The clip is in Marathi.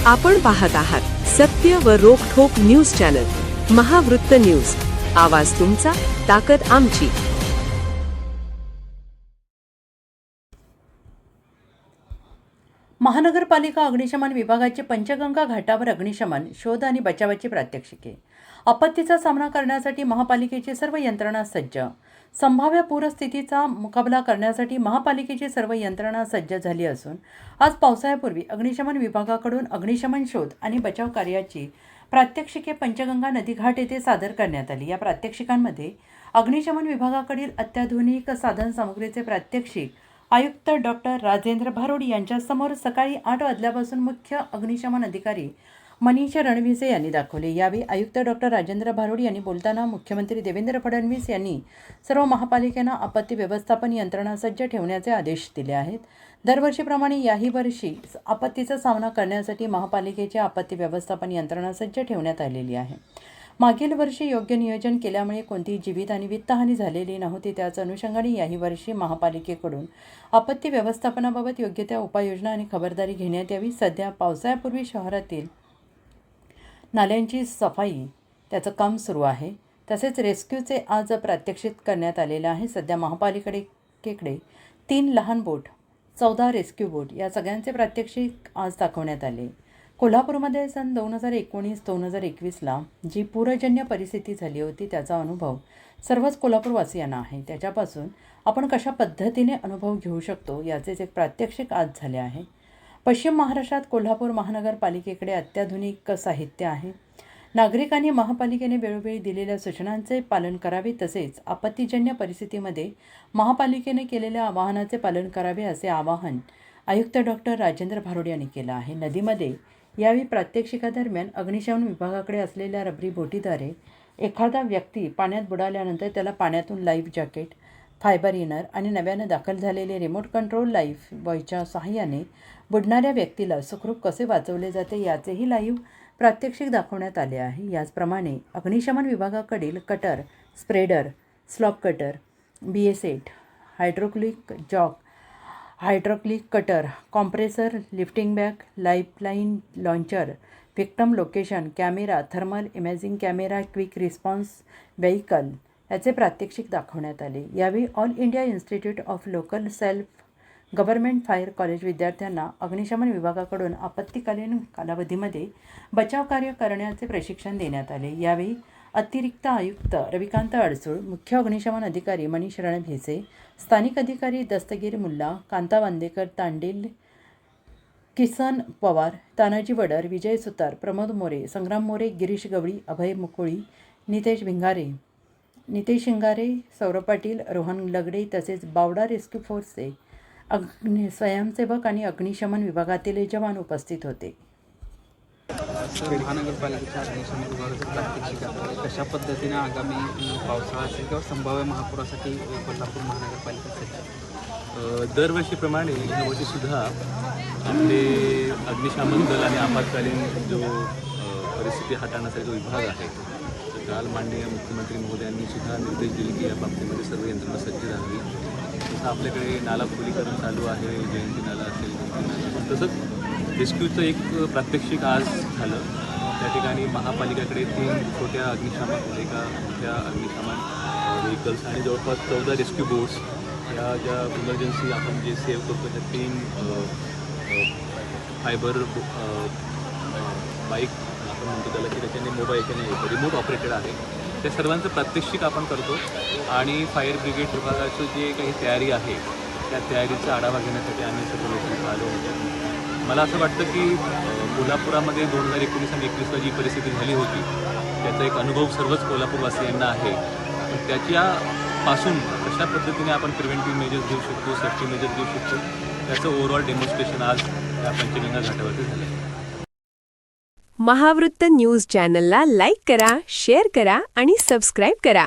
आपण पाहत आहात सत्य व रोखठोक न्यूज चॅनल महावृत्त न्यूज. आवाज तुमचा, ताकद आमची. महानगरपालिका अग्निशमन विभागाचे पंचगंगा घाटावर अग्निशमन शोध आणि बचावाची प्रात्यक्षिके. आपत्तीचा सामना करण्यासाठी महापालिकेची सर्व यंत्रणा सज्ज. संभाव्य पूरस्थितीचा मुकाबला करण्यासाठी महापालिकेची सर्व यंत्रणा सज्ज झाली असून आज पावसाळ्यापूर्वी अग्निशमन विभागाकडून अग्निशमन शोध आणि बचाव कार्याची प्रात्यक्षिके पंचगंगा नदीघाट येथे सादर करण्यात आली. या प्रात्यक्षिकांमध्ये अग्निशमन विभागाकडील अत्याधुनिक साधनसामुग्रीचे प्रात्यक्षिक आयुक्त डॉक्टर राजेंद्र भारोडी यांच्यासमोर सकाळी 8 वाजल्यापासून मुख्य अग्निशमन अधिकारी मनीष रणविसे यांनी दाखवले. यावेळी आयुक्त डॉक्टर राजेंद्र भारोडी यांनी बोलताना मुख्यमंत्री देवेंद्र फडणवीस यांनी सर्व महापालिकांना आपत्ती व्यवस्थापन यंत्रणा सज्ज ठेवण्याचे आदेश दिले आहेत. दरवर्षीप्रमाणे याही वर्षी आपत्तीचा सामना करण्यासाठी महापालिकेची आपत्ती व्यवस्थापन यंत्रणा सज्ज ठेवण्यात आलेली आहे. मागील वर्षी योग्य नियोजन केल्यामुळे कोणतीही जीवित आणि वित्तहानी झालेली नव्हती. त्याच अनुषंगाने याही वर्षी महापालिकेकडून आपत्ती व्यवस्थापनाबाबत योग्य त्या उपाययोजना आणि खबरदारी घेण्यात यावी. सध्या पावसाळ्यापूर्वी शहरातील नाल्यांची सफाई त्याचं काम सुरू आहे. तसेच रेस्क्यूचे आज प्रात्यक्षिक करण्यात आलेले आहे. सध्या महापालिकेकडे 3 लहान बोट, 14 रेस्क्यू बोट या सगळ्यांचे प्रात्यक्षिक आज दाखवण्यात आले. कोल्हापूरमध्ये सन 2019-2021ला जी पूरजन्य परिस्थिती झाली होती त्याचा अनुभव सर्वच कोल्हापूरवासियांना आहे. त्याच्यापासून आपण कशा पद्धतीने अनुभव घेऊ शकतो याचेच एक प्रात्यक्षिक आज झाले आहे. पश्चिम महाराष्ट्रात कोल्हापूर महानगरपालिकेकडे अत्याधुनिक साहित्य आहे. नागरिकांनी महापालिकेने वेळोवेळी दिलेल्या सूचनांचे पालन करावे. तसेच आपत्तीजन्य परिस्थितीमध्ये महापालिकेने केलेल्या आवाहनाचे पालन करावे असे आवाहन आयुक्त डॉक्टर राजेंद्र भारोडी यांनी केलं आहे. नदीमध्ये यावेळी प्रात्यक्षिकादरम्यान अग्निशमन विभागाकडे असलेल्या रबरी बोटीद्वारे एखादा व्यक्ती पाण्यात बुडाल्यानंतर त्याला पाण्यातून लाईफ जॅकेट, फायबर इनर आणि नव्यानं दाखल झालेले रिमोट कंट्रोल लाईफ बॉयच्या सहाय्याने बुडणाऱ्या व्यक्तीला सुखरूप कसे वाचवले जाते याचेही लाईव्ह प्रात्यक्षिक दाखवण्यात आले आहे. याचप्रमाणे अग्निशमन विभागाकडील cutter, spreader, slope cutter, BS8, hydraulic cutter, compressor, lifting bag, lifeline launcher, victim location camera, thermal imaging camera, quick response vehicle याचे प्रात्यक्षिक दाखवण्यात आले. यावेळी All India Institute of Local Self Government fire college विद्यार्थ्यांना अग्निशमन विभागाकडून आपत्तीकालीन कालावधीमध्ये बचाव कार्य करण्याचे प्रशिक्षण देण्यात आले. यावेळी अतिरिक्त आयुक्त रविकांत अडसूळ, मुख्य अग्निशमन अधिकारी मनीष रणभिसे, स्थानिक अधिकारी दस्तगीर मुल्ला, कांता वांदेकर, तांडील, किसन पवार, तानाजी वडर, विजय सुतार, प्रमोद मोरे, संग्राम मोरे, गिरीश गवळी, अभय मुकुळी, नितेश शिंगारे, सौरभ पाटील, रोहन लगडे तसेच बावडा रेस्क्यू फोर्सचे स्वयंसेवक आणि अग्निशमन विभागातील जवान उपस्थित होते. महानगरपालिकेच्या अग्निशमन विभागाचं प्रात्यक्षिक कशा पद्धतीने आगामी पावसाळा असेल किंवा संभाव्य महापुरासाठी कोल्हापूर महानगरपालिका सज्ज. दरवर्षीप्रमाणे यावर्षीसुद्धा आपले अग्निशमन दल आणि आपत्कालीन जो परिस्थिती हाताळण्यासाठी जो विभाग आहे तर काल माननीय मुख्यमंत्री महोदयांनी सुद्धा निर्देश दिले की या बाबतीमध्ये सर्व यंत्रणा सज्ज राहावी. तसं आपल्याकडे नाला खोलीकरण चालू आहे, जयंती नाला असेल, तसंच रेस्क्यूचं एक प्रात्यक्षिक आज झालं. त्या ठिकाणी महापालिकेकडे 3 छोट्या अग्निशमन, एका मोठ्या अग्निशमन व्हेकल्स आणि जवळपास 14 रेस्क्यू बोट्स या ज्या इमर्जन्सी आपण जे सेव्ह करतो त्या 3 फायबर बाईक आपण म्हणतो त्याला की त्याच्याने मोबाईल रिमोट ऑपरेटेड आहे. त्या सर्वांचं प्रात्यक्षिक आपण करतो आणि फायर ब्रिगेड विभागाचं जे काही तयारी आहे त्या तयारीचा आढावा घेण्यासाठी आम्ही सर्व लोक आलो होतो. मला असं वाटतं की कोल्हापुरामध्ये 2019 आणि 2021ला जी परिस्थिती झाली होती त्याचा एक अनुभव सर्वच कोल्हापूरवासियांना आहे. पण त्याच्यापासून कशा पद्धतीने आपण प्रिव्हेंटिव्ह मेजर्स घेऊ शकतो, सेफ्टी मेजर्स घेऊ शकतो त्याचं ओव्हरऑल डेमॉन्स्ट्रेशन आज या पंचगंगा घाटावरती झालं. महावृत्त न्यूज चॅनलला लाईक करा, शेअर करा आणि सबस्क्राईब करा.